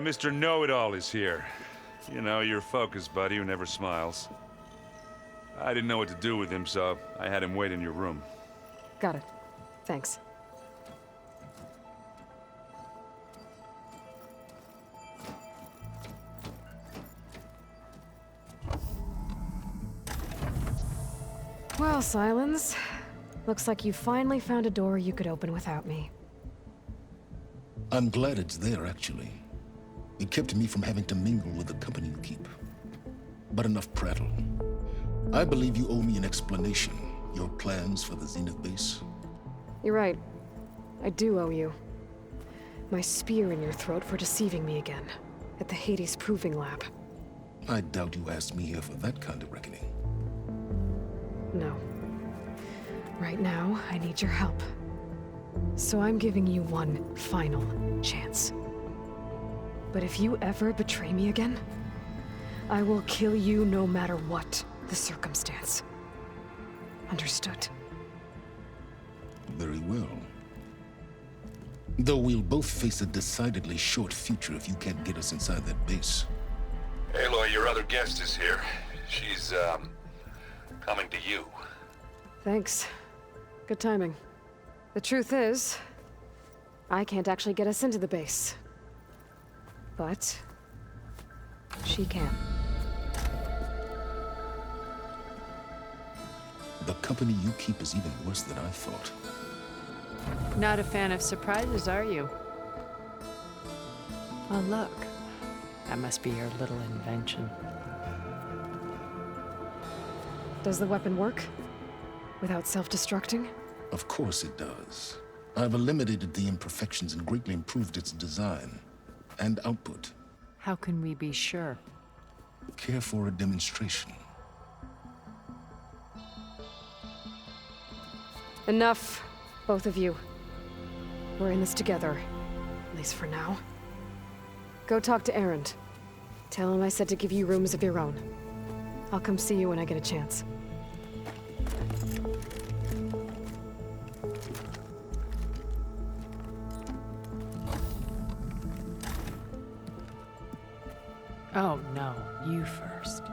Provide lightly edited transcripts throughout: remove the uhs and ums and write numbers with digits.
Mr. Know-It-All is here. You know, your focus buddy who never smiles. I didn't know what to do with him, so I had him wait in your room. Got it. Thanks. Well, Sylens. Looks like you finally found a door you could open without me. I'm glad it's there, actually. It kept me from having to mingle with the company you keep. But enough prattle. I believe you owe me an explanation. Your plans for the Zenith base? You're right. I do owe you. My spear in your throat for deceiving me again. At the Hades Proving Lab. I doubt you asked me here for that kind of reckoning. No. Right now, I need your help. So I'm giving you one final chance. But if you ever betray me again, I will kill you no matter what the circumstance. Understood? Very well. Though we'll both face a decidedly short future if you can't get us inside that base. Aloy, your other guest is here. She's, coming to you. Thanks. Good timing. The truth is, I can't actually get us into the base. But she can. The company you keep is even worse than I thought. Not a fan of surprises, are you? Oh, look. That must be your little invention. Does the weapon work? Without self-destructing? Of course it does. I've eliminated the imperfections and greatly improved its design and output. How can we be sure? Care for a demonstration? Enough, both of you. We're in this together, at least for now. Go talk to Erend. Tell him I said to give you rooms of your own. I'll come see you when I get a chance. Oh, no. You first.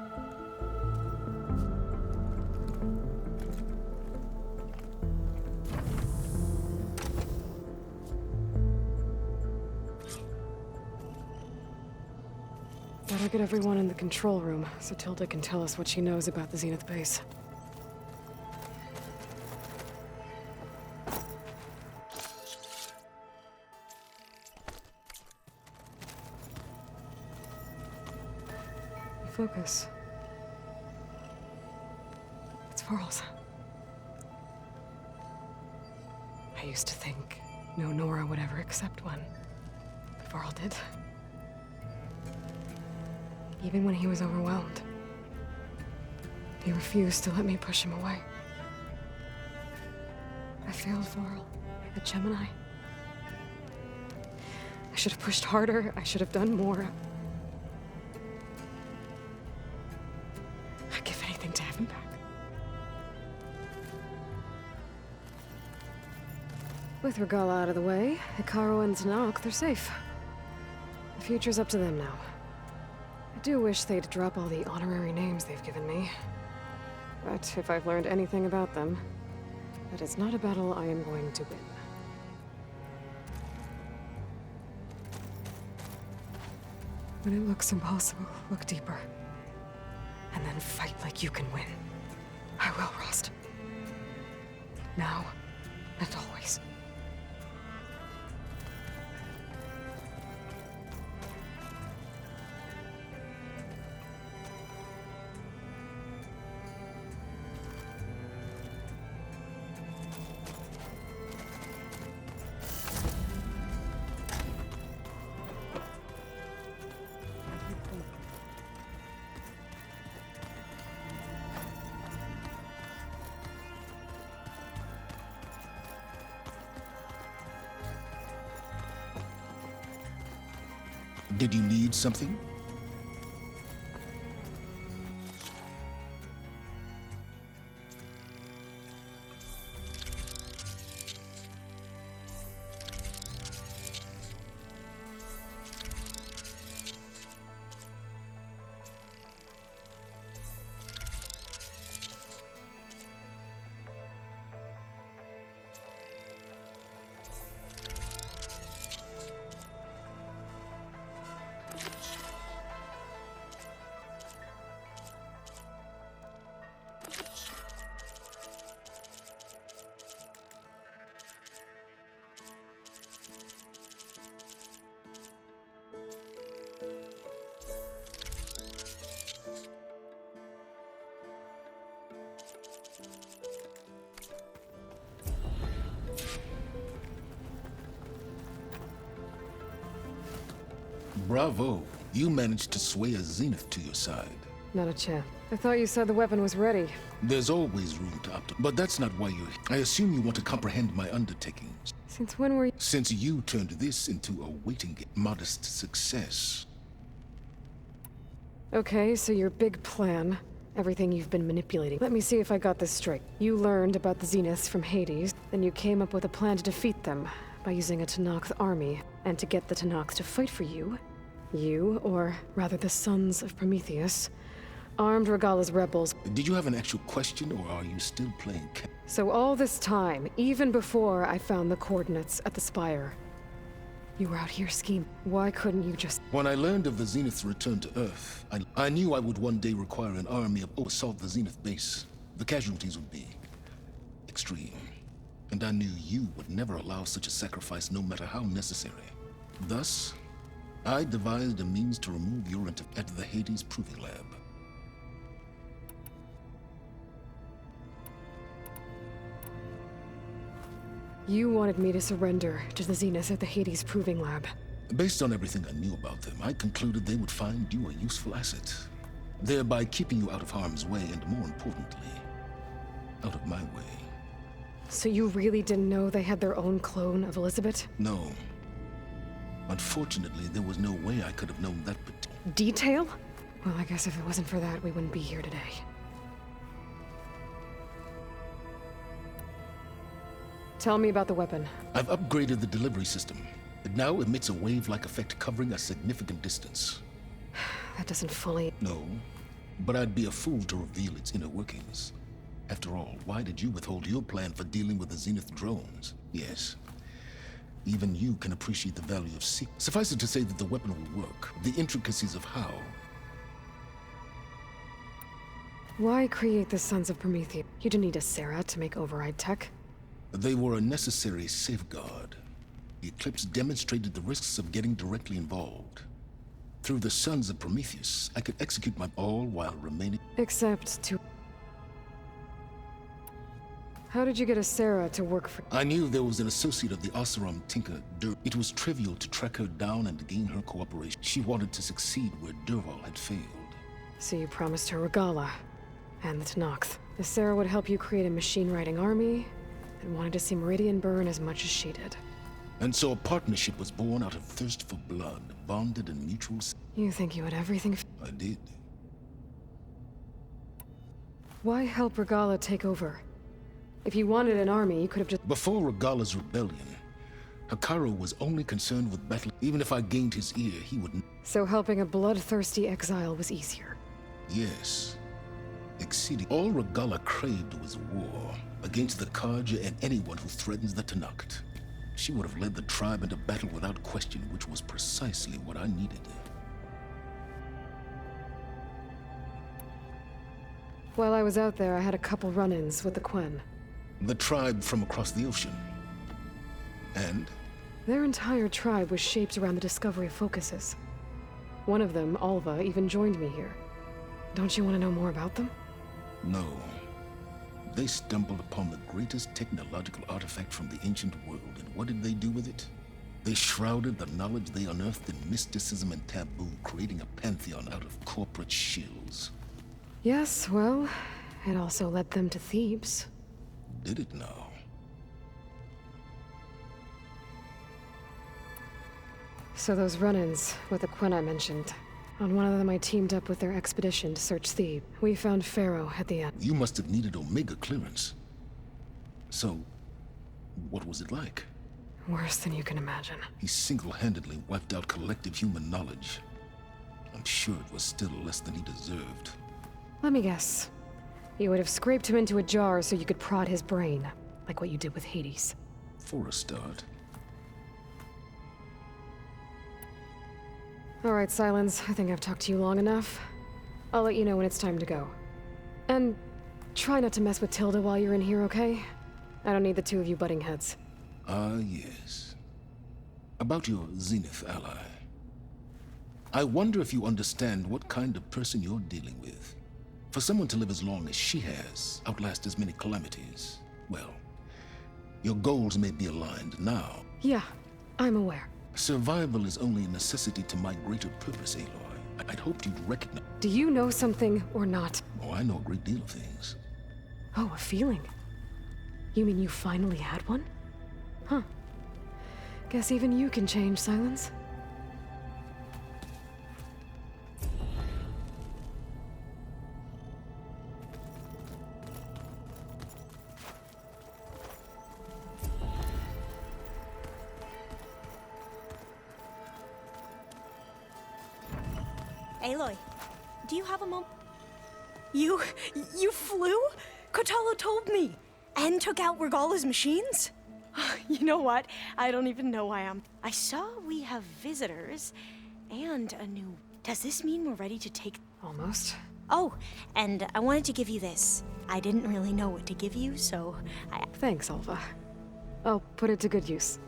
Better get everyone in the control room, so Tilda can tell us what she knows about the Zenith base. Focus. It's Varl's. I used to think no Nora would ever accept one. But Varl did. Even when he was overwhelmed. He refused to let me push him away. I failed Varl at Gemini. I should have pushed harder. I should have done more. I'd give anything to have him back. With Regalla out of the way, Hekarro and Tenakth, they're safe. The future's up to them now. I do wish they'd drop all the honorary names they've given me. But if I've learned anything about them, that is not a battle I am going to win. When it looks impossible, look deeper. And then fight like you can win. I will, Rost. Now and always. Did you need something? Bravo. You managed to sway a Zenith to your side. Not a chance. I thought you said the weapon was ready. There's always room to opt, but that's not why you're here. I assume you want to comprehend my undertakings. Since when were you? Since you turned this into a waiting game, modest success. Okay, so your big plan, everything you've been manipulating. Let me see if I got this straight. You learned about the Zeniths from Hades, then you came up with a plan to defeat them by using a Tenakth army, and to get the Tenakth to fight for you. You, or rather the Sons of Prometheus, armed Regalla's rebels. Did you have an actual question, or are you still playing So all this time, even before I found the coordinates at the Spire, you were out here scheming. Why couldn't you just... When I learned of the Zenith's return to Earth, I knew I would one day require an army to assault the Zenith base. The casualties would be extreme. And I knew you would never allow such a sacrifice, no matter how necessary. Thus, I devised a means to remove your at the Hades Proving Lab. You wanted me to surrender to the Zeniths at the Hades Proving Lab. Based on everything I knew about them, I concluded they would find you a useful asset, thereby keeping you out of harm's way and, more importantly, out of my way. So you really didn't know they had their own clone of Elizabeth? No. Unfortunately, there was no way I could have known that Detail? Well, I guess if it wasn't for that, we wouldn't be here today. Tell me about the weapon. I've upgraded the delivery system. It now emits a wave-like effect covering a significant distance. That doesn't fully... No, but I'd be a fool to reveal its inner workings. After all, why did you withhold your plan for dealing with the Zenith drones? Yes. Even you can appreciate the value of secret. Suffice it to say that the weapon will work. The intricacies of how. Why create the Sons of Prometheus? You didn't need a Sarah to make override tech. They were a necessary safeguard. The Eclipse demonstrated the risks of getting directly involved. Through the Sons of Prometheus, I could execute my all while remaining... Except to... How did you get a Sarah to work for... I knew there was an associate of the Oseram Tinker, It was trivial to track her down and gain her cooperation. She wanted to succeed where Dervahl had failed. So you promised her Regalla, and the Tenakth. The Sarah would help you create a machine-riding army, and wanted to see Meridian burn as much as she did. And so a partnership was born out of thirst for blood, bonded in mutual... You think you had everything... I did. Why help Regalla take over? If you wanted an army, you could have just... Before Regalla's rebellion, Hekarro was only concerned with battle. Even if I gained his ear, he would... So helping a bloodthirsty exile was easier. Yes. Exceeding. All Regalla craved was war, against the Carja and anyone who threatens the Tenakth. She would have led the tribe into battle without question, which was precisely what I needed. While I was out there, I had a couple run-ins with the Quen. The tribe from across the ocean. And? Their entire tribe was shaped around the discovery of focuses. One of them, Alva, even joined me here. Don't you want to know more about them? No. They stumbled upon the greatest technological artifact from the ancient world, and what did they do with it? They shrouded the knowledge they unearthed in mysticism and taboo, creating a pantheon out of corporate shills. Yes, well, it also led them to Thebes. Did it now? So those run-ins with the Quen I mentioned. On one of them I teamed up with their expedition to search Thebes. We found Pharaoh at the end. You must have needed Omega clearance. So, what was it like? Worse than you can imagine. He single-handedly wiped out collective human knowledge. I'm sure it was still less than he deserved. Let me guess. You would have scraped him into a jar so you could prod his brain, like what you did with Hades. For a start. All right, Silence. I think I've talked to you long enough. I'll let you know when it's time to go. And try not to mess with Tilda while you're in here, okay? I don't need the two of you butting heads. Ah, yes. About your Zenith ally. I wonder if you understand what kind of person you're dealing with. For someone to live as long as she has, outlast as many calamities, well, your goals may be aligned now. Yeah, I'm aware. Survival is only a necessity to my greater purpose, Aloy. I'd hoped you'd recognize... Do you know something or not? Oh, I know a great deal of things. Oh, a feeling. You mean you finally had one? Huh. Guess even you can change, Silence. Aloy, do you have a moment? You flew? Kotallo told me! And took out Regala's machines? You know what? I don't even know why I saw we have visitors and a new... Does this mean we're ready to take... Almost. Oh, and I wanted to give you this. I didn't really know what to give you, so I... Thanks, Alva. I'll put it to good use.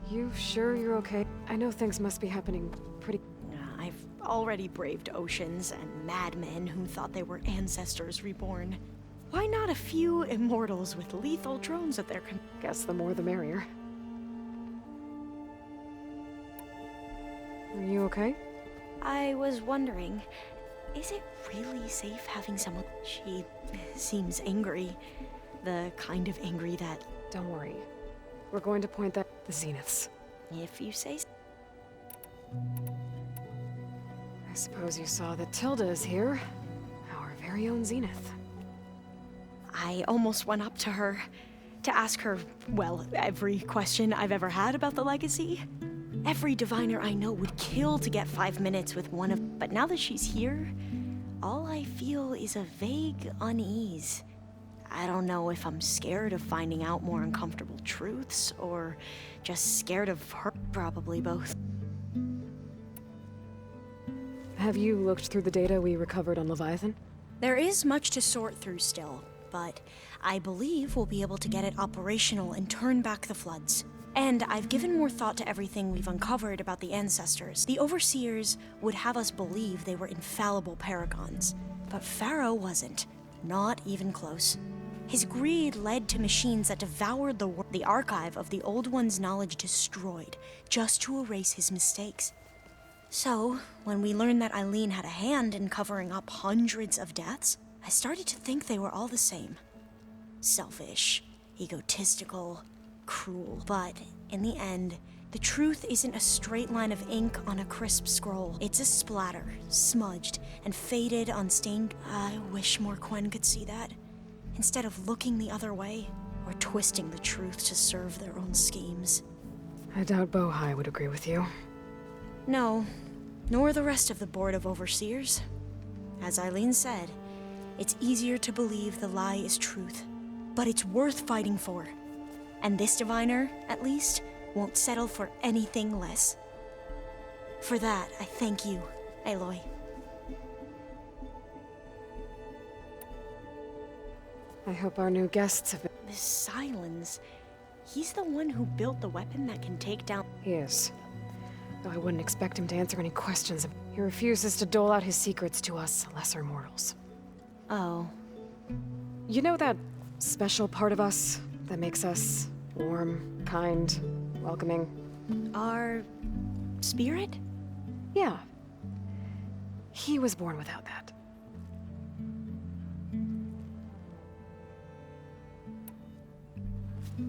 You sure you're okay? I know things must be happening pretty... I've already braved oceans and madmen who thought they were ancestors reborn. Why not a few immortals with lethal drones at their Guess the more the merrier. Are you okay? I was wondering, is it really safe having someone... She seems angry. The kind of angry that... Don't worry. We're going to point that... the Zeniths. If you say so. I suppose you saw that Tilda is here. Our very own Zenith. I almost went up to her to ask her, well, every question I've ever had about the legacy. Every diviner I know would kill to get 5 minutes with one of... But now that she's here, all I feel is a vague unease. I don't know if I'm scared of finding out more uncomfortable truths, or just scared of her. Probably both. Have you looked through the data we recovered on Leviathan? There is much to sort through still, but I believe we'll be able to get it operational and turn back the floods. And I've given more thought to everything we've uncovered about the ancestors. The Overseers would have us believe they were infallible paragons, but Pharaoh wasn't. Not even close. His greed led to machines that devoured the archive of the Old One's knowledge destroyed, just to erase his mistakes. So, when we learned that Eileen had a hand in covering up hundreds of deaths, I started to think they were all the same. Selfish, egotistical, cruel. But, in the end, the truth isn't a straight line of ink on a crisp scroll. It's a splatter, smudged, and faded on stained... I wish more Quen could see that. Instead of looking the other way, or twisting the truth to serve their own schemes. I doubt Bohai would agree with you. No, nor the rest of the Board of Overseers. As Eileen said, it's easier to believe the lie is truth, but it's worth fighting for. And this diviner, at least, won't settle for anything less. For that, I thank you, Aloy. I hope our new guests have been... This Silence, he's the one who built the weapon that can take down... He is. Though I wouldn't expect him to answer any questions. He refuses to dole out his secrets to us lesser mortals. Oh. You know that special part of us that makes us warm, kind, welcoming? Our... spirit? Yeah. He was born without that.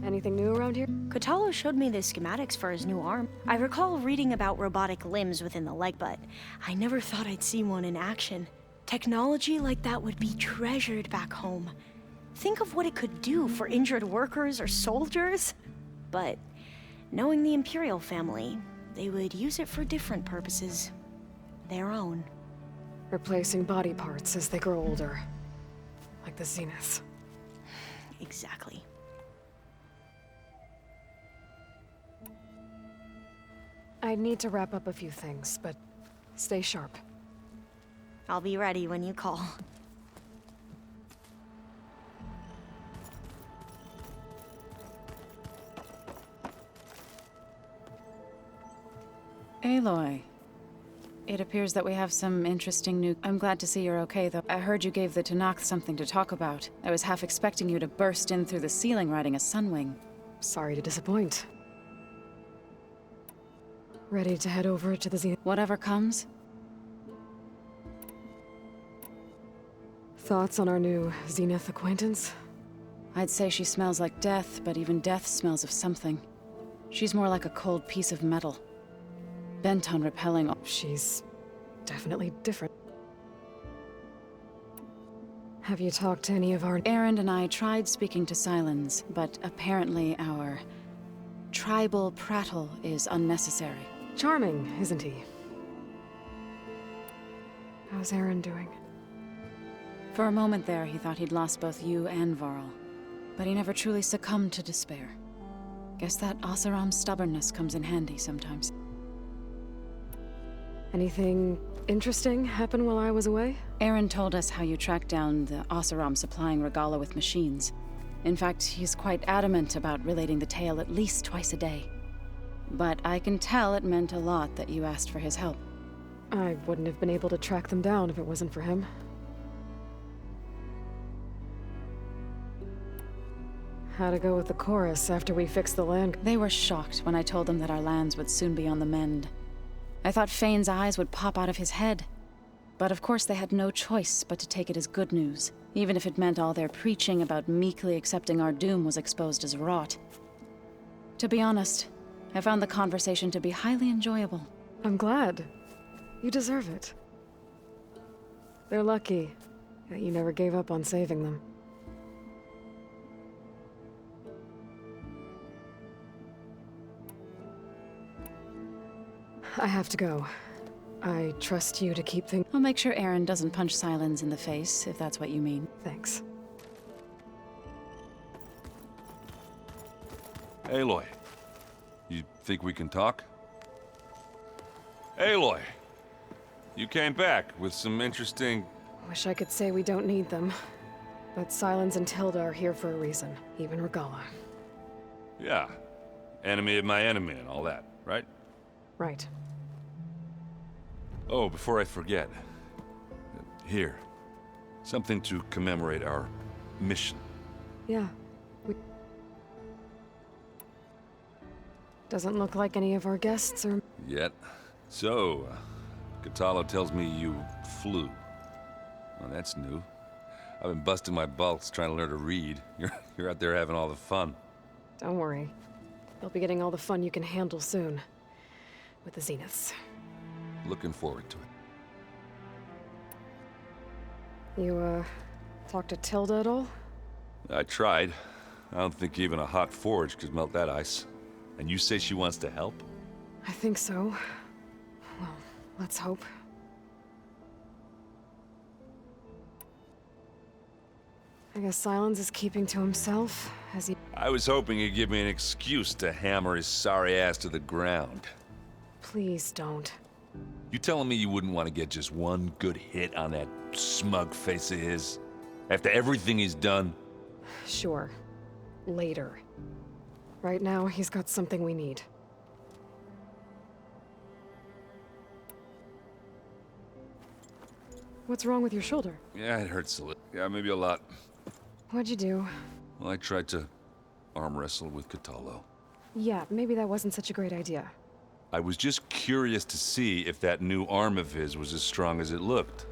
Anything new around here? Kotallo showed me the schematics for his new arm. I recall reading about robotic limbs within the leg, but I never thought I'd see one in action. Technology like that would be treasured back home. Think of what it could do for injured workers or soldiers. But knowing the Imperial family, they would use it for different purposes. Their own. Replacing body parts as they grow older. Like the Zeniths. Exactly. I need to wrap up a few things, but stay sharp. I'll be ready when you call. Aloy. It appears that we have some interesting new... I'm glad to see you're okay, though. I heard you gave the Tenakth something to talk about. I was half expecting you to burst in through the ceiling riding a Sunwing. sorry to disappoint. Ready to head over to the Zenith? Whatever comes. Thoughts on our new Zenith acquaintance? I'd say she smells like death, but even death smells of something. She's more like a cold piece of metal. Bent on repelling all. She's definitely different. Have you talked to any of our... Erend and I tried speaking to Sylens, but apparently our tribal prattle is unnecessary. Charming, isn't he? How's Aaron doing? For a moment there, he thought he'd lost both you and Varl. But he never truly succumbed to despair. Guess that Oseram's stubbornness comes in handy sometimes. Anything interesting happen while I was away? Erend told us how you tracked down the Oseram supplying Regala with machines. In fact, he's quite adamant about relating the tale at least twice a day. But I can tell it meant a lot that you asked for his help. I wouldn't have been able to track them down if it wasn't for him. How'd it go with the chorus after we fixed the land? They were shocked when I told them that our lands would soon be on the mend. I thought Fane's eyes would pop out of his head. But of course they had no choice but to take it as good news, even if it meant all their preaching about meekly accepting our doom was exposed as rot. To be honest, I found the conversation to be highly enjoyable. I'm glad. You deserve it. They're lucky that you never gave up on saving them. I have to go. I trust you to keep things... I'll make sure Erend doesn't punch Sylens in the face, if that's what you mean. Thanks. Aloy, you think we can talk? Aloy, you came back with some interesting... Wish I could say we don't need them. But Sylens and Tilda are here for a reason. Even Regala. Yeah, enemy of my enemy and all that, right? Right. Oh, before I forget. Here. Something to commemorate our mission. Yeah. Doesn't look like any of our guests are... Yet. So, Kotallo tells me you flew. Well, that's new. I've been busting my balls trying to learn to read. You're out there having all the fun. Don't worry. You'll be getting all the fun you can handle soon. With the Zeniths. Looking forward to it. You, talked to Tilda at all? I tried. I don't think even a hot forge could melt that ice. And you say she wants to help? I think so. Well, let's hope. I guess Sylens is keeping to himself, as he... I was hoping he'd give me an excuse to hammer his sorry ass to the ground. Please don't. You telling me you wouldn't want to get just one good hit on that smug face of his? After everything he's done? Sure. Later. Right now, he's got something we need. What's wrong with your shoulder? Yeah, it hurts a little. Yeah, maybe a lot. What'd you do? Well, I tried to arm wrestle with Kotallo. Yeah, maybe that wasn't such a great idea. I was just curious to see if that new arm of his was as strong as it looked.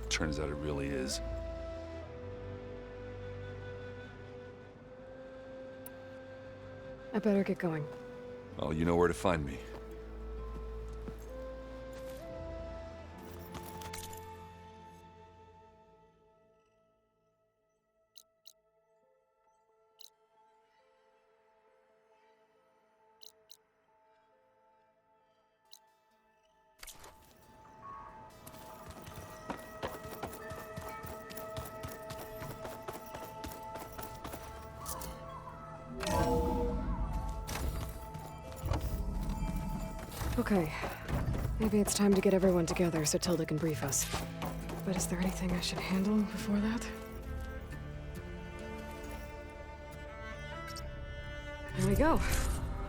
Turns out it really is. I better get going. Well, you know where to find me. Okay. Maybe it's time to get everyone together so Tilda can brief us. But is there anything I should handle before that? Here we go.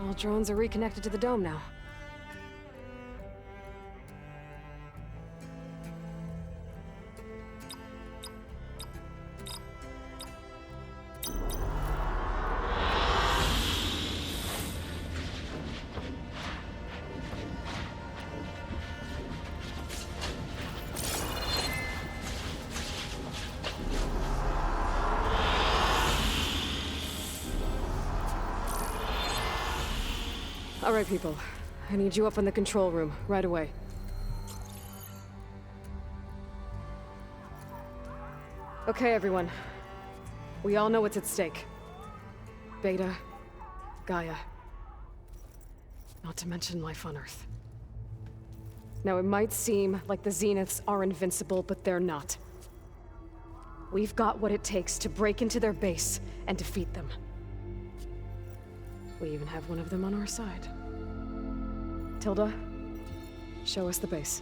All drones are reconnected to the dome now. All right, people. I need you up in the control room, right away. Okay, everyone. We all know what's at stake. Beta, Gaia. Not to mention life on Earth. Now, it might seem like the Zeniths are invincible, but they're not. We've got what it takes to break into their base and defeat them. We even have one of them on our side. Tilda, show us the base.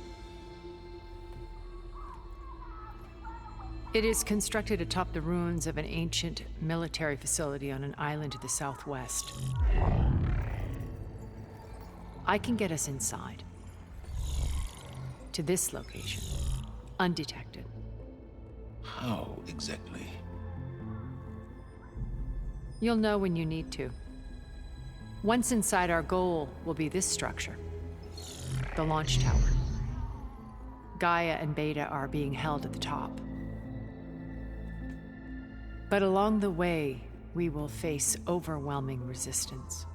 It is constructed atop the ruins of an ancient military facility on an island to the southwest. I can get us inside. To this location. Undetected. How exactly? You'll know when you need to. Once inside, our goal will be this structure. The launch tower. Gaia and Beta are being held at the top. But along the way, we will face overwhelming resistance.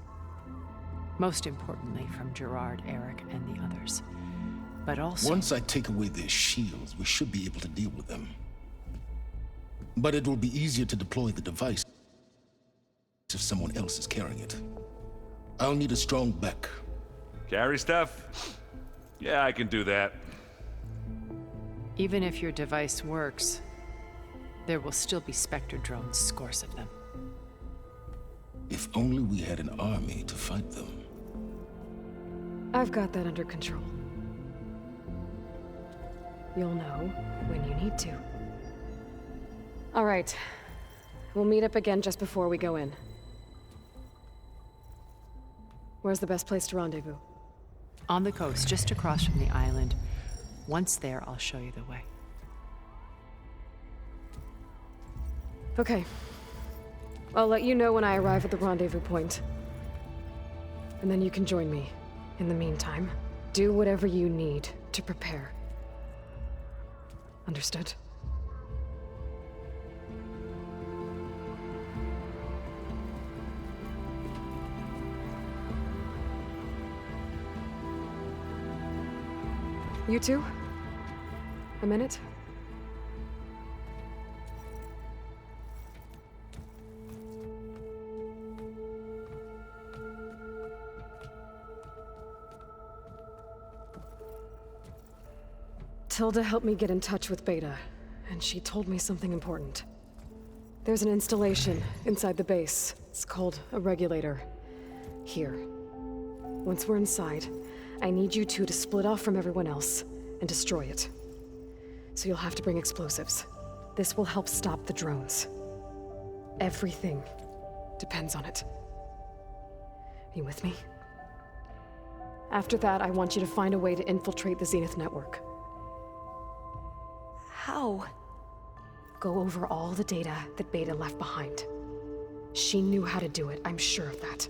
Most importantly from Gerard, Eric, and the others. But also... Once I take away their shields, we should be able to deal with them. But it will be easier to deploy the device if someone else is carrying it. I'll need a strong back. Carry stuff? Yeah, I can do that. Even if your device works, there will still be Spectre drones, scores of them. If only we had an army to fight them. I've got that under control. You'll know when you need to. All right. We'll meet up again just before we go in. Where's the best place to rendezvous? On the coast, just across from the island. Once there, I'll show you the way. Okay. I'll let you know when I arrive at the rendezvous point. And then you can join me. In the meantime, do whatever you need to prepare. Understood? You two? A minute? Tilda helped me get in touch with Beta, and she told me something important. There's an installation inside the base. It's called a regulator. Here. Once we're inside, I need you two to split off from everyone else and destroy it. So you'll have to bring explosives. This will help stop the drones. Everything depends on it. Are you with me? After that, I want you to find a way to infiltrate the Zenith network. How? Go over all the data that Beta left behind. She knew how to do it, I'm sure of that.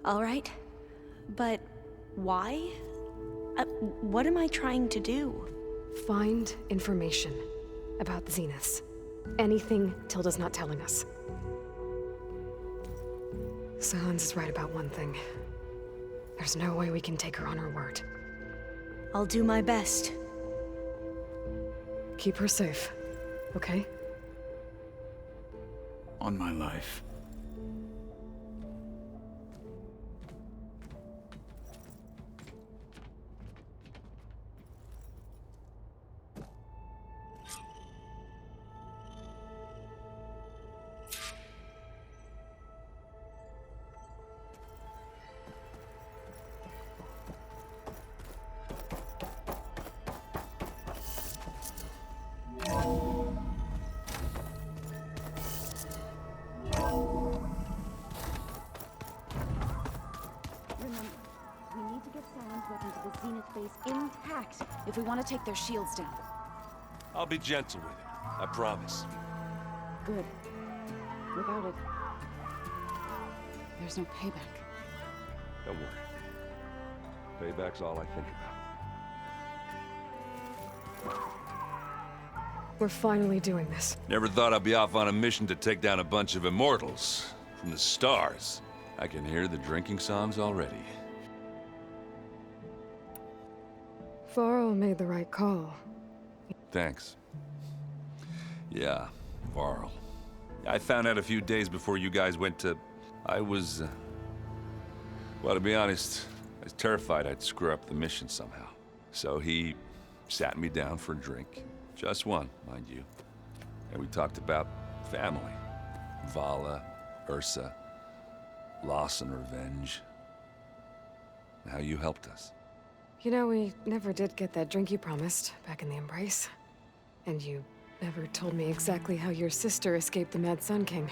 All right. But why? What am I trying to do? Find information about the Zeniths. Anything Tilda's not telling us. Silence is right about one thing. There's no way we can take her on her word. I'll do my best. Keep her safe, okay? On my life. If we want to take their shields down. I'll be gentle with it. I promise. Good. Without it, there's no payback. Don't worry. Payback's all I think about. We're finally doing this. Never thought I'd be off on a mission to take down a bunch of immortals from the stars. I can hear the drinking songs already. Varl made the right call. Thanks. Yeah, Varl. I found out a few days before you guys went to... I was... well, to be honest, I was terrified I'd screw up the mission somehow. So he sat me down for a drink. Just one, mind you. And we talked about family. Vala, Ursa, loss and revenge. And how you helped us. You know, we never did get that drink you promised back in the Embrace. And you never told me exactly how your sister escaped the Mad Sun King.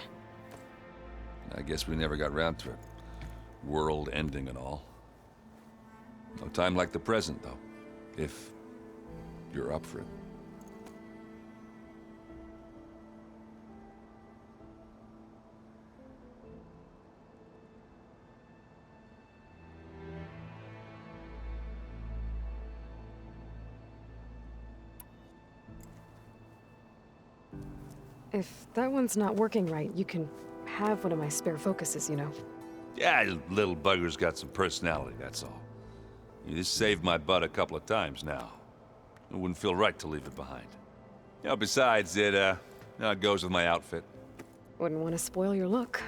I guess we never got round to it. World ending and all. No time like the present, though. If you're up for it. If that one's not working right, you can have one of my spare focuses, you know. Yeah, little bugger's got some personality, that's all. You just saved my butt a couple of times now. It wouldn't feel right to leave it behind. You know, besides, it goes with my outfit. Wouldn't want to spoil your look.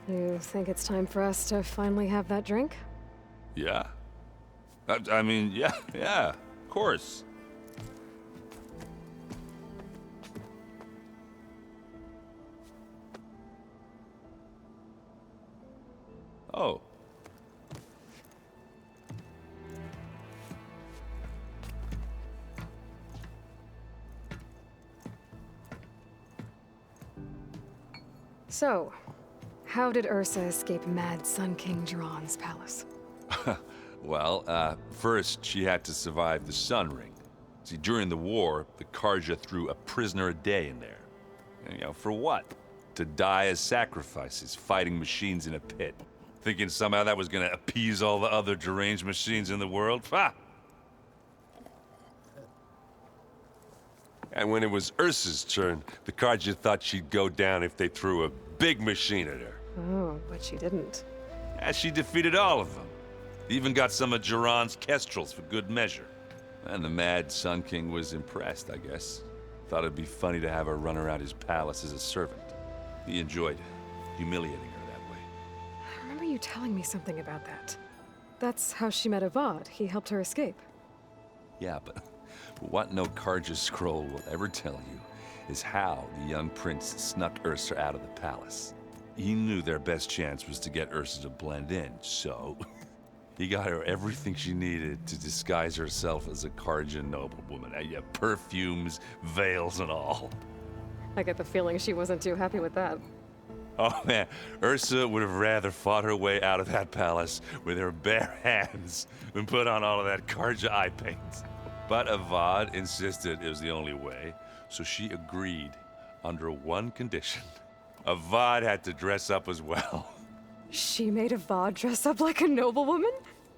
You think it's time for us to finally have that drink? Yeah. I mean, yeah, of course. Oh. So, how did Ursa escape Mad Sun King Jiran's palace? Well, first she had to survive the Sun Ring. See, during the war, the Carja threw a prisoner a day in there. And, you know, for what? To die as sacrifices, fighting machines in a pit. Thinking somehow that was gonna appease all the other deranged machines in the world? Ha! And when it was Ursa's turn, the Carja thought she'd go down if they threw a big machine at her. Oh, but she didn't. And she defeated all of them. Even got some of Jiran's kestrels for good measure. And the Mad Sun King was impressed, I guess. Thought it'd be funny to have her run around his palace as a servant. He enjoyed humiliating her that way. I remember you telling me something about that. That's how she met Avad. He helped her escape. Yeah, but what no Carja scroll will ever tell you is how the young prince snuck Ursa out of the palace. He knew their best chance was to get Ursa to blend in, so he got her everything she needed to disguise herself as a Carja noblewoman. Yeah, perfumes, veils, and all. I get the feeling she wasn't too happy with that. Oh man, Ursa would have rather fought her way out of that palace with her bare hands than put on all of that Carja eye paint. But Avad insisted it was the only way, so she agreed under one condition. Avad had to dress up as well. She made Avad dress up like a noblewoman?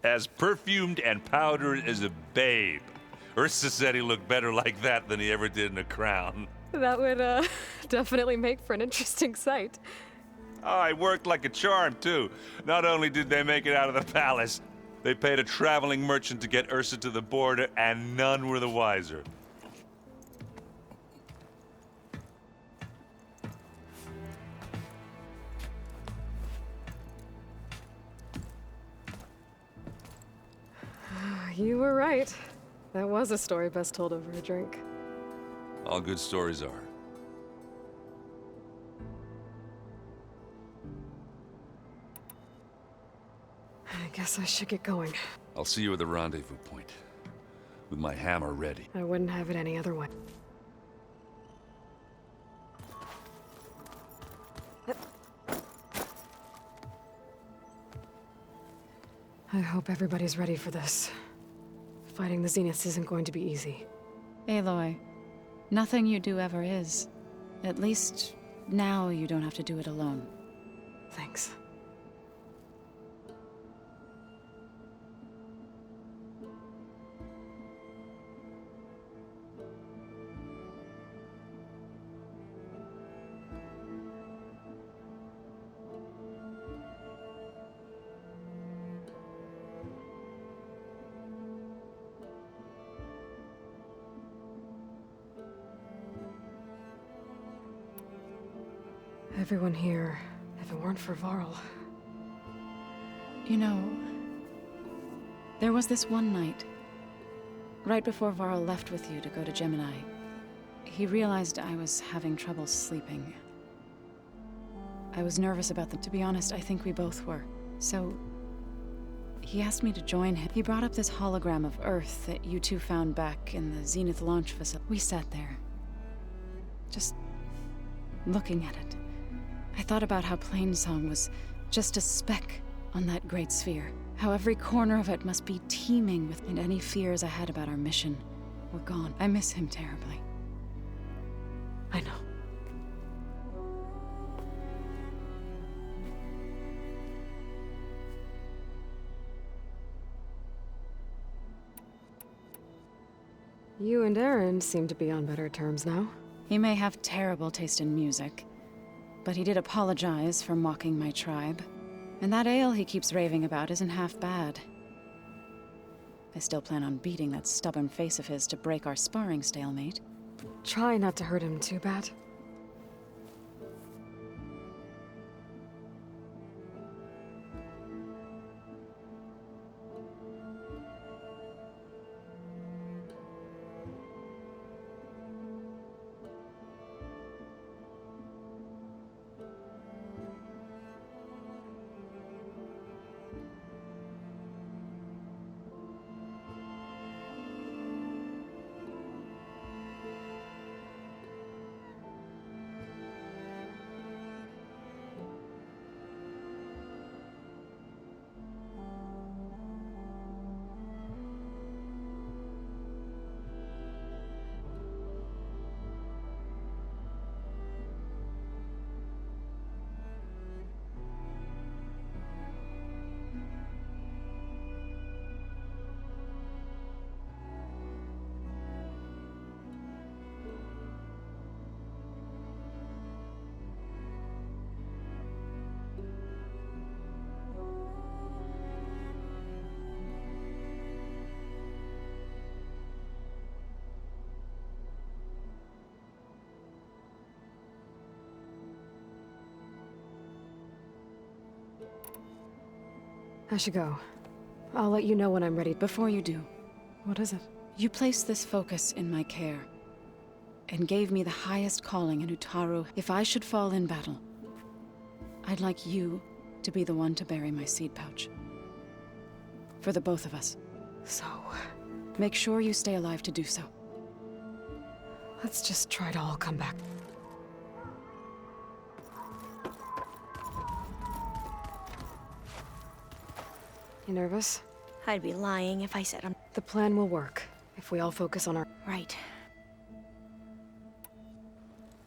As perfumed and powdered as a babe, Ursa said he looked better like that than he ever did in a crown. That would, definitely make for an interesting sight. Oh, it worked like a charm, too. Not only did they make it out of the palace, they paid a traveling merchant to get Ursa to the border, and none were the wiser. You were right. That was a story best told over a drink. All good stories are. I guess I should get going. I'll see you at the rendezvous point, with my hammer ready. I wouldn't have it any other way. I hope everybody's ready for this. Fighting the Zeniths isn't going to be easy. Aloy, nothing you do ever is. At least, now you don't have to do it alone. Thanks. Everyone here, if it weren't for Varl. You know, there was this one night, right before Varl left with you to go to Gemini. He realized I was having trouble sleeping. I was nervous about them. To be honest, I think we both were. So, he asked me to join him. He brought up this hologram of Earth that you two found back in the Zenith launch facility. We sat there, just looking at it. I thought about how Plainsong was just a speck on that great sphere. How every corner of it must be teeming with, and any fears I had about our mission were gone. I miss him terribly. I know. You and Aaron seem to be on better terms now. He may have terrible taste in music, but he did apologize for mocking my tribe. And that ale he keeps raving about isn't half bad. I still plan on beating that stubborn face of his to break our sparring stalemate. Try not to hurt him too bad. I should go. I'll let you know when I'm ready. Before you do, What is it? you placed this focus in my care, and gave me the highest calling in Utaru. If I should fall in battle, I'd like you to be the one to bury my seed pouch. For the both of us. So, Make sure you stay alive to do so. let's just try to all come back. You nervous? I'd be lying if I said I'm The plan will work, if we all focus on our... right.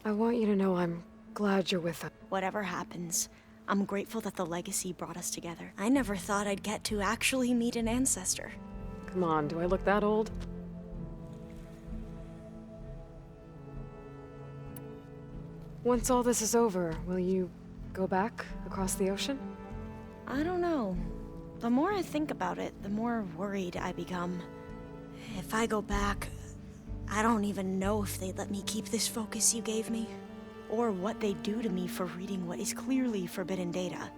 I want you to know I'm glad you're with us. Whatever happens, I'm grateful that the legacy brought us together. I never thought I'd get to actually meet an ancestor. Come on, do I look that old? Once all this is over, will you go back across the ocean? I don't know. The more I think about it, the more worried I become. If I go back, I don't even know if they'd let me keep this focus you gave me, or what they'd do to me for reading what is clearly forbidden data.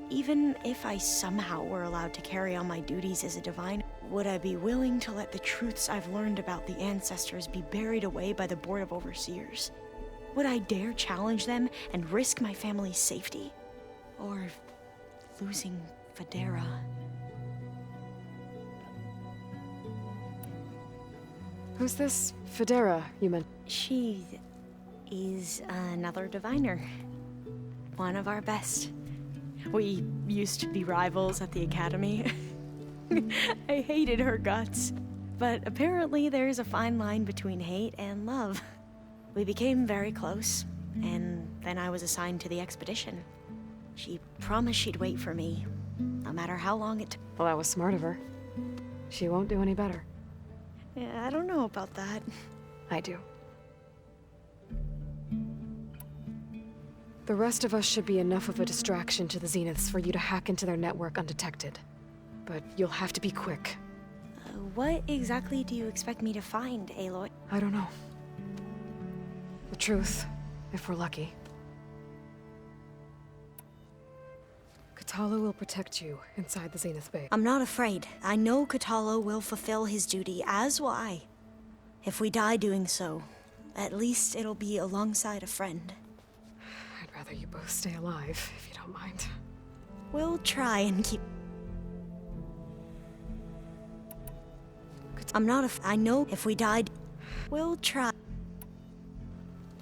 Even if I somehow were allowed to carry on my duties as a divine, would I be willing to let the truths I've learned about the ancestors be buried away by the Board of Overseers? Would I dare challenge them and risk my family's safety? Or losing Federa? Who's this Federa you meant? She is another diviner. One of our best. We used to be rivals at the academy. I hated her guts. But apparently there's a fine line between hate and love. We became very close, and then I was assigned to the expedition. She promised she'd wait for me, no matter how long it took. Well, that was smart of her. She won't do any better. Yeah, I don't know about that. I do. The rest of us should be enough of a distraction to the Zeniths for you to hack into their network undetected. But you'll have to be quick. What exactly do you expect me to find, Aloy? I don't know. The truth, if we're lucky. Kotallo will protect you inside the Zenith Bay. I'm not afraid. I know Kotallo will fulfill his duty, as will I. If we die doing so, at least it'll be alongside a friend. I'd rather you both stay alive, if you don't mind. We'll try and keep... I'm not I know if we died... We'll try.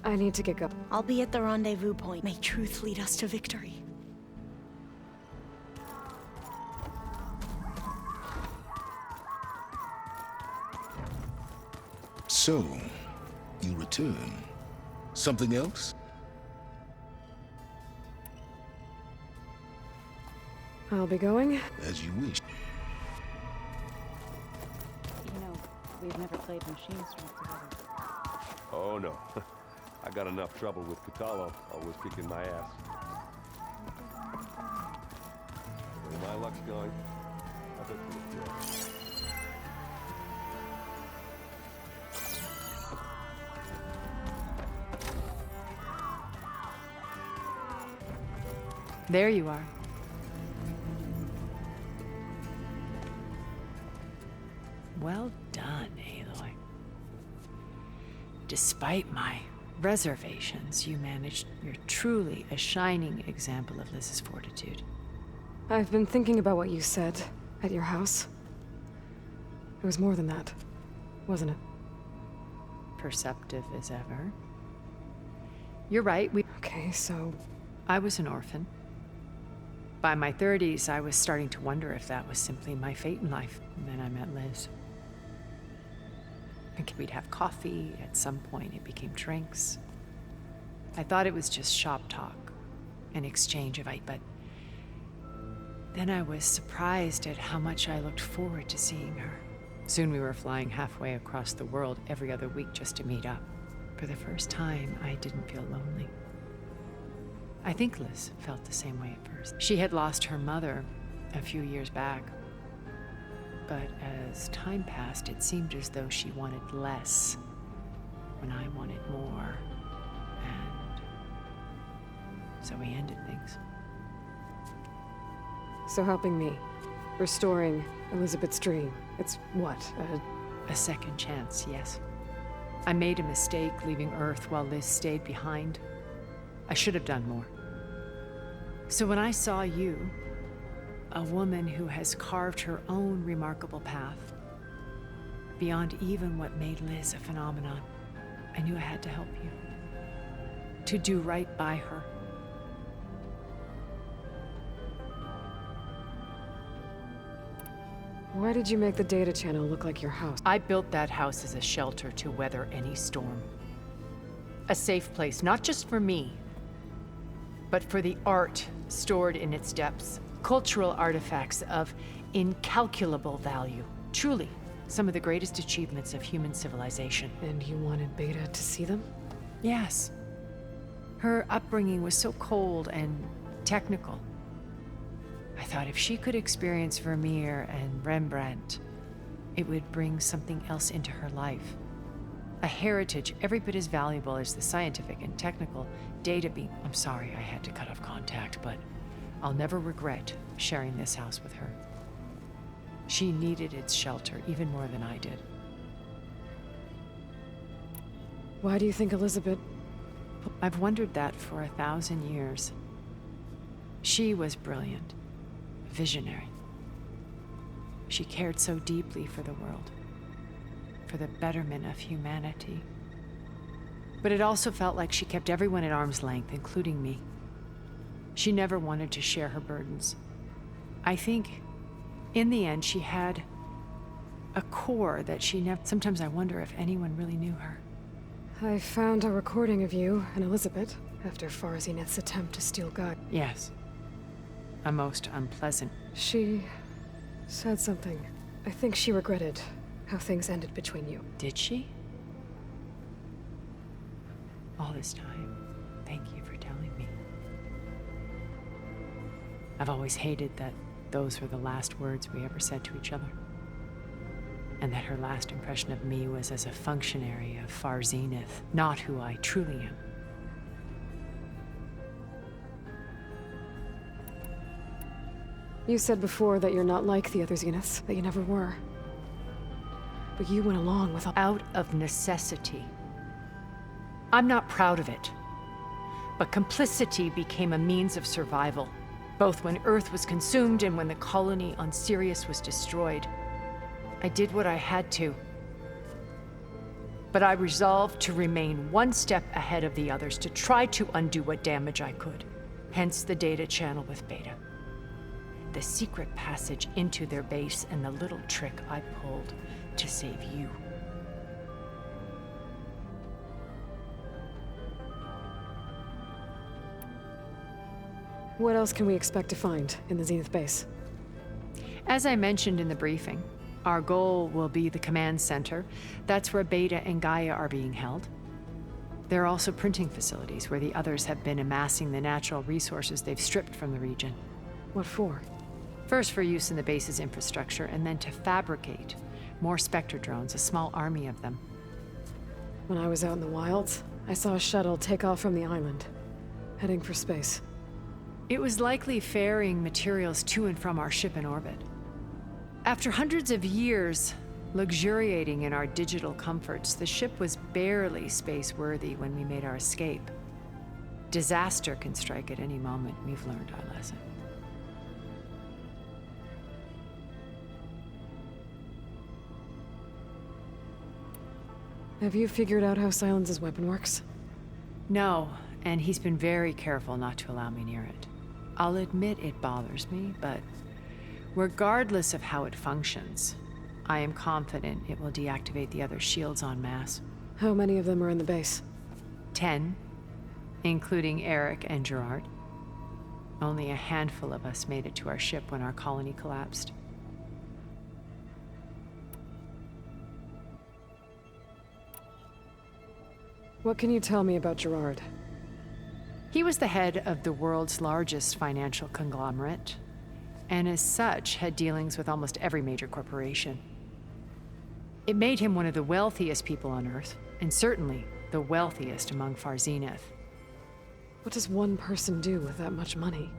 I need to get going. I'll be at the rendezvous point. May truth lead us to victory. So, you return. Something else? I'll be going. As you wish. You know, we've never played Machine Strike together. Oh no. I got enough trouble with Kotallo, always kicking my ass. Where my luck's going, I bet you it's good. There you are. Well done, Aloy. Despite my reservations, you managed. You're truly a shining example of Liz's fortitude. I've been thinking about what you said at your house. It was more than that, wasn't it? Perceptive as ever. You're right, Okay, so... I was an orphan. By my 30s, I was starting to wonder if that was simply my fate in life. And then I met Liz. And we'd have coffee. At some point, it became drinks. I thought it was just shop talk, an exchange of but then I was surprised at how much I looked forward to seeing her. Soon we were flying halfway across the world every other week just to meet up. For the first time, I didn't feel lonely. I think Liz felt the same way at first. She had lost her mother a few years back. But as time passed, it seemed as though she wanted less when I wanted more. And so we ended things. So helping me, restoring Elizabeth's dream, it's what, A second chance, yes. I made a mistake leaving Earth while Liz stayed behind. I should have done more. So when I saw you, a woman who has carved her own remarkable path, beyond even what made Liz a phenomenon, I knew I had to help you. To do right by her. Why did you make the data channel look like your house? I built that house as a shelter to weather any storm. A safe place, not just for me, but for the art stored in its depths. Cultural artifacts of incalculable value. Truly, some of the greatest achievements of human civilization. And you wanted Beta to see them? Yes. Her upbringing was so cold and technical. I thought if she could experience Vermeer and Rembrandt, it would bring something else into her life. A heritage every bit as valuable as the scientific and technical data beam. I'm sorry I had to cut off contact, but I'll never regret sharing this house with her. She needed its shelter even more than I did. Why do you think Elizabeth... I've wondered that for 1,000 years. She was brilliant, visionary. She cared so deeply for the world, for the betterment of humanity. But it also felt like she kept everyone at arm's length, including me. She never wanted to share her burdens. I think, in the end, she had a core that she never... Sometimes I wonder if anyone really knew her. I found a recording of you and Elizabeth after Farzineth's attempt to steal Gaia. Yes. A most unpleasant. She said something. I think she regretted how things ended between you. Did she? All this time, thank you for telling me. I've always hated that those were the last words we ever said to each other. And that her last impression of me was as a functionary of Far Zenith, not who I truly am. You said before that you're not like the other Zeniths, that you never were. But you went along with all... Out of necessity. I'm not proud of it. But complicity became a means of survival, both when Earth was consumed and when the colony on Sirius was destroyed. I did what I had to. But I resolved to remain one step ahead of the others, to try to undo what damage I could. Hence the data channel with Beta. The secret passage into their base and the little trick I pulled to save you. What else can we expect to find in the Zenith base? As I mentioned in the briefing, our goal will be the command center. That's where Beta and Gaia are being held. There are also printing facilities where the others have been amassing the natural resources they've stripped from the region. What for? First for use in the base's infrastructure, and then to fabricate more Spectre drones, a small army of them. When I was out in the wilds, I saw a shuttle take off from the island, heading for space. It was likely ferrying materials to and from our ship in orbit. After hundreds of years luxuriating in our digital comforts, the ship was barely space-worthy when we made our escape. Disaster can strike at any moment. We've learned our lesson. Have you figured out how Silence's weapon works? No, and he's been very careful not to allow me near it. I'll admit it bothers me, but regardless of how it functions, I am confident it will deactivate the other shields en masse. How many of them are in the base? 10, including Eric and Gerard. Only a handful of us made it to our ship when our colony collapsed. What can you tell me about Gerard? He was the head of the world's largest financial conglomerate, and as such had dealings with almost every major corporation. It made him one of the wealthiest people on Earth, and certainly the wealthiest among Far Zenith. What does one person do with that much money?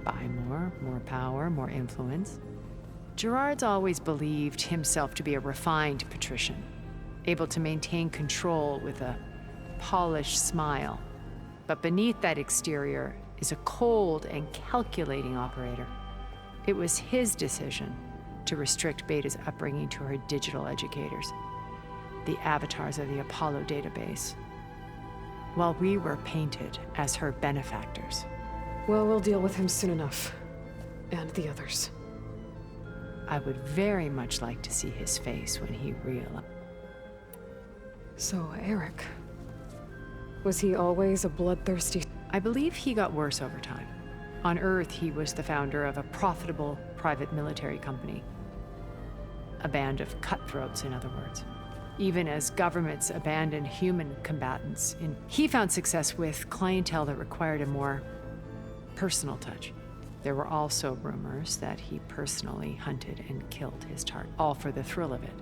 Buy more power, more influence. Gerard's always believed himself to be a refined patrician, able to maintain control with a polished smile. But beneath that exterior is a cold and calculating operator. It was his decision to restrict Beta's upbringing to her digital educators, the avatars of the Apollo database, while we were painted as her benefactors. Well, we'll deal with him soon enough. And the others. I would very much like to see his face when he realized. So, Eric. Was he always a bloodthirsty... I believe he got worse over time. On Earth, he was the founder of a profitable private military company. A band of cutthroats, in other words. even as governments abandoned human combatants. He found success with clientele that required a more personal touch. There were also rumors that he personally hunted and killed his target, all for the thrill of it.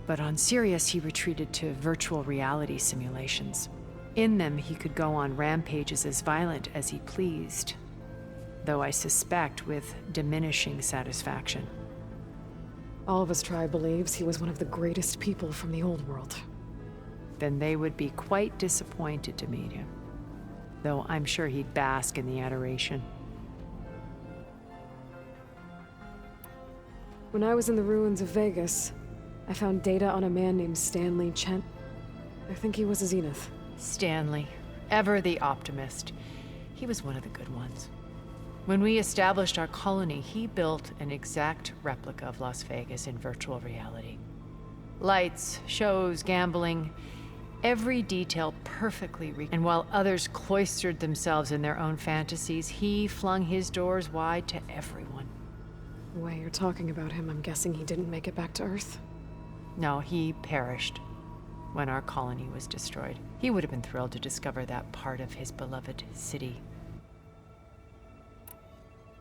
But on Sirius, he retreated to virtual reality simulations. In them, he could go on rampages as violent as he pleased, though I suspect with diminishing satisfaction. All of his tribe believes he was one of the greatest people from the old world. Then they would be quite disappointed to meet him, though I'm sure he'd bask in the adoration. When I was in the ruins of Vegas, I found data on a man named Stanley Chen. I think he was a Zenith. Stanley, ever the optimist. He was one of the good ones. When we established our colony, he built an exact replica of Las Vegas in virtual reality. Lights, shows, gambling, every detail perfectly and while others cloistered themselves in their own fantasies, he flung his doors wide to everyone. The way you're talking about him, I'm guessing he didn't make it back to Earth? No, he perished when our colony was destroyed. He would have been thrilled to discover that part of his beloved city.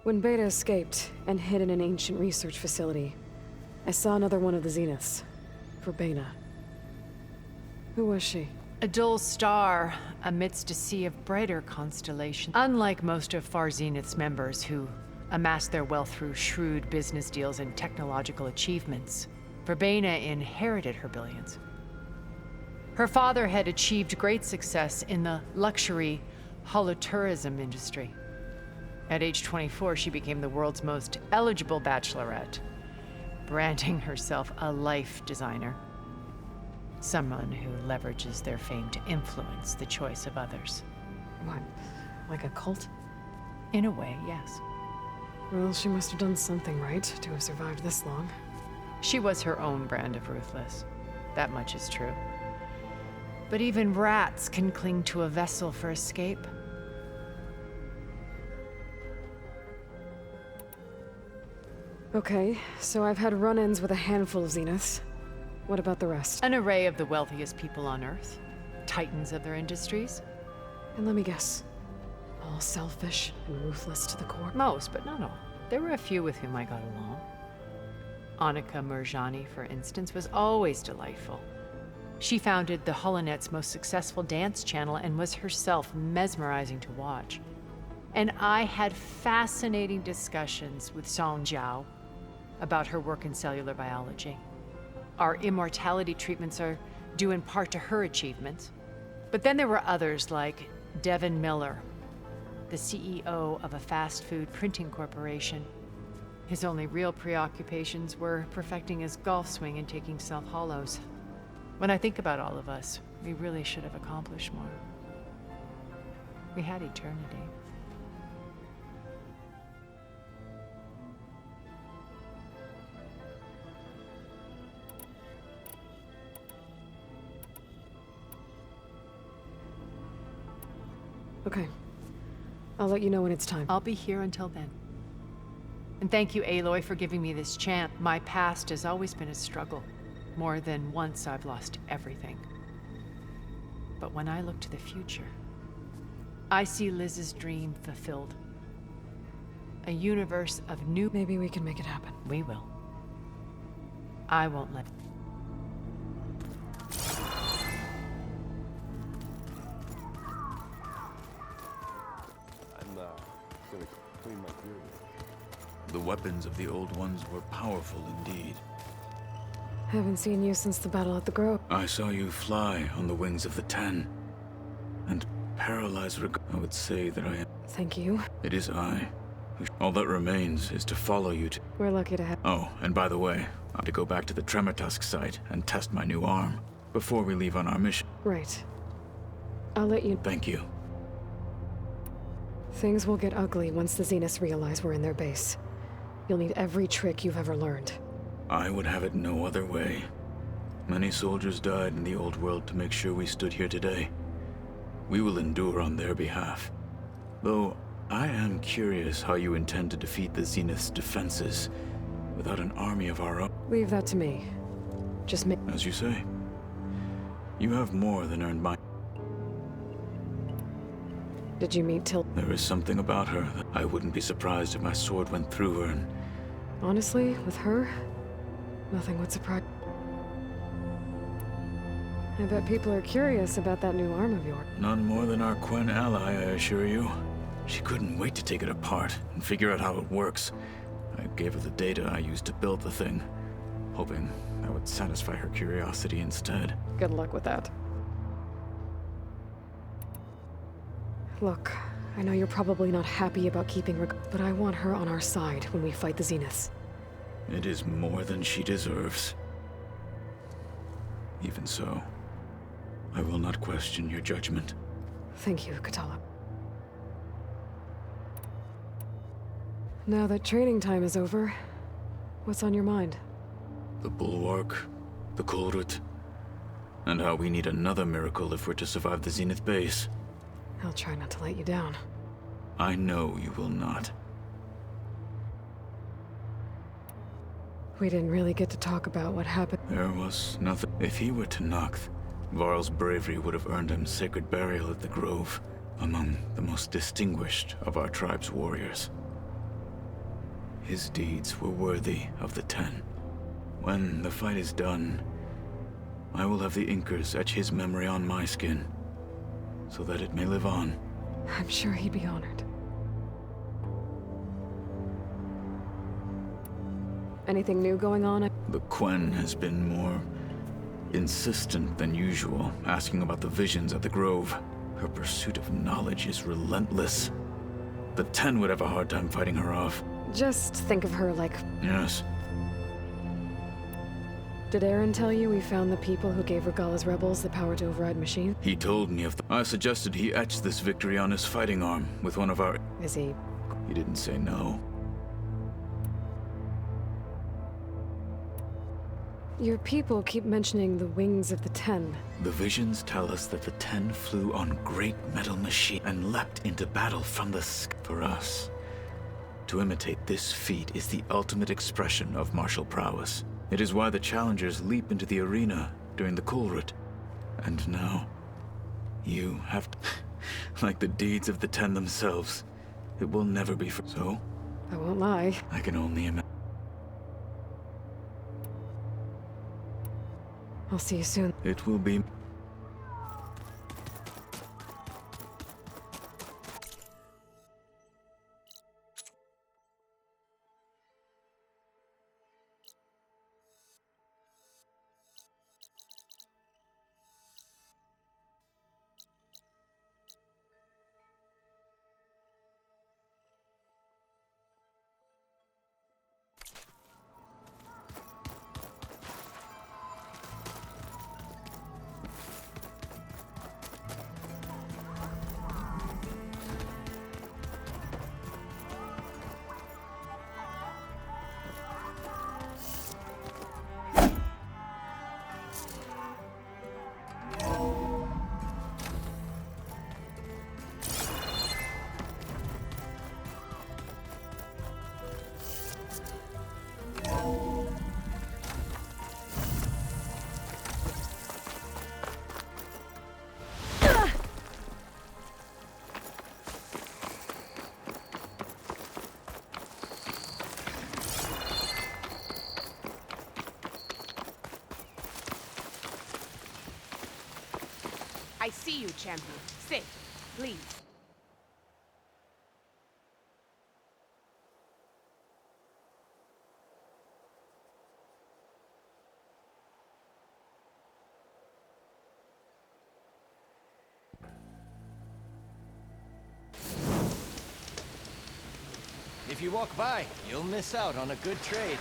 When Beta escaped and hid in an ancient research facility, I saw another one of the Zeniths, Verbena. Who was she? A dull star amidst a sea of brighter constellations. Unlike most of Far Zenith's members who amassed their wealth through shrewd business deals and technological achievements, Verbena inherited her billions. Her father had achieved great success in the luxury holotourism industry. At age 24, she became the world's most eligible bachelorette, branding herself a life designer. Someone who leverages their fame to influence the choice of others. What, like a cult? In a way, yes. Well, she must have done something right to have survived this long. She was her own brand of ruthless. That much is true. But even rats can cling to a vessel for escape. Okay, so I've had run-ins with a handful of Zeniths. What about the rest? An array of the wealthiest people on Earth. Titans of their industries. And let me guess. All selfish and ruthless to the core? Most, but not all. There were a few with whom I got along. Annika Murjani, for instance, was always delightful. She founded the Holonet's most successful dance channel and was herself mesmerizing to watch. And I had fascinating discussions with Song Jiao about her work in cellular biology. Our immortality treatments are due in part to her achievements. But then there were others like Devin Miller, the CEO of a fast food printing corporation. His only real preoccupations were perfecting his golf swing and taking self-hollows. When I think about all of us, we really should have accomplished more. We had eternity. Okay. I'll let you know when it's time. I'll be here until then. And thank you, Aloy, for giving me this chance. My past has always been a struggle. More than once I've lost everything. But when I look to the future, I see Liz's dream fulfilled. A universe of new... Maybe we can make it happen. We will. I won't let... I'm gonna clean my beard. The weapons of the Old Ones were powerful indeed. Haven't seen you since the battle at the Grove. I saw you fly on the wings of the Ten, and paralyzed I would say that I am. Thank you. It is I. All that remains is to follow you to... We're lucky to have... Oh, and by the way, I have to go back to the Tremortusk site and test my new arm before we leave on our mission. Right. I'll let you... Thank you. Things will get ugly once the Zeniths realize we're in their base. You'll need every trick you've ever learned. I would have it no other way. Many soldiers died in the old world to make sure we stood here today. We will endure on their behalf. Though, I am curious how you intend to defeat the Zenith's defenses without an army of our own. Leave that to me. Just make. As you say, you have more than earned my... Did you meet Til? There is something about her that I wouldn't be surprised if my sword went through her and... Honestly, with her, nothing would surprise. I bet people are curious about that new arm of yours. None more than our Quen ally, I assure you. She couldn't wait to take it apart and figure out how it works. I gave her the data I used to build the thing, hoping that would satisfy her curiosity instead. Good luck with that. Look, I know you're probably not happy about keeping but I want her on our side when we fight the Zeniths. It is more than she deserves. Even so, I will not question your judgment. Thank you, Katala. Now that training time is over, what's on your mind? The Bulwark, the Kulrut, and how we need another miracle if we're to survive the Zenith base. I'll try not to let you down. I know you will not. We didn't really get to talk about what happened. There was nothing. If he were to Noct, Varl's bravery would have earned him sacred burial at the Grove, among the most distinguished of our tribe's warriors. His deeds were worthy of the Ten. When the fight is done, I will have the Inkers etch his memory on my skin, so that it may live on. I'm sure he'd be honored. Anything new going on? The Quen has been more insistent than usual, asking about the visions at the Grove. Her pursuit of knowledge is relentless. The Ten would have a hard time fighting her off. Just think of her like... Yes. Did Aaron tell you we found the people who gave Regalla's rebels the power to override machines? He told me of the... I suggested he etch this victory on his fighting arm with one of our... Is he... He didn't say no. Your people keep mentioning the wings of the Ten. The visions tell us that the Ten flew on great metal machine and leapt into battle from the sky. For us, to imitate this feat is the ultimate expression of martial prowess. It is why the challengers leap into the arena during the Kulrut. And now, you have to... like the deeds of the Ten themselves, it will never be for... So? I won't lie. I can only imagine. I'll see you soon. It will be... I see you, champion. Sit, please. If you walk by, you'll miss out on a good trade.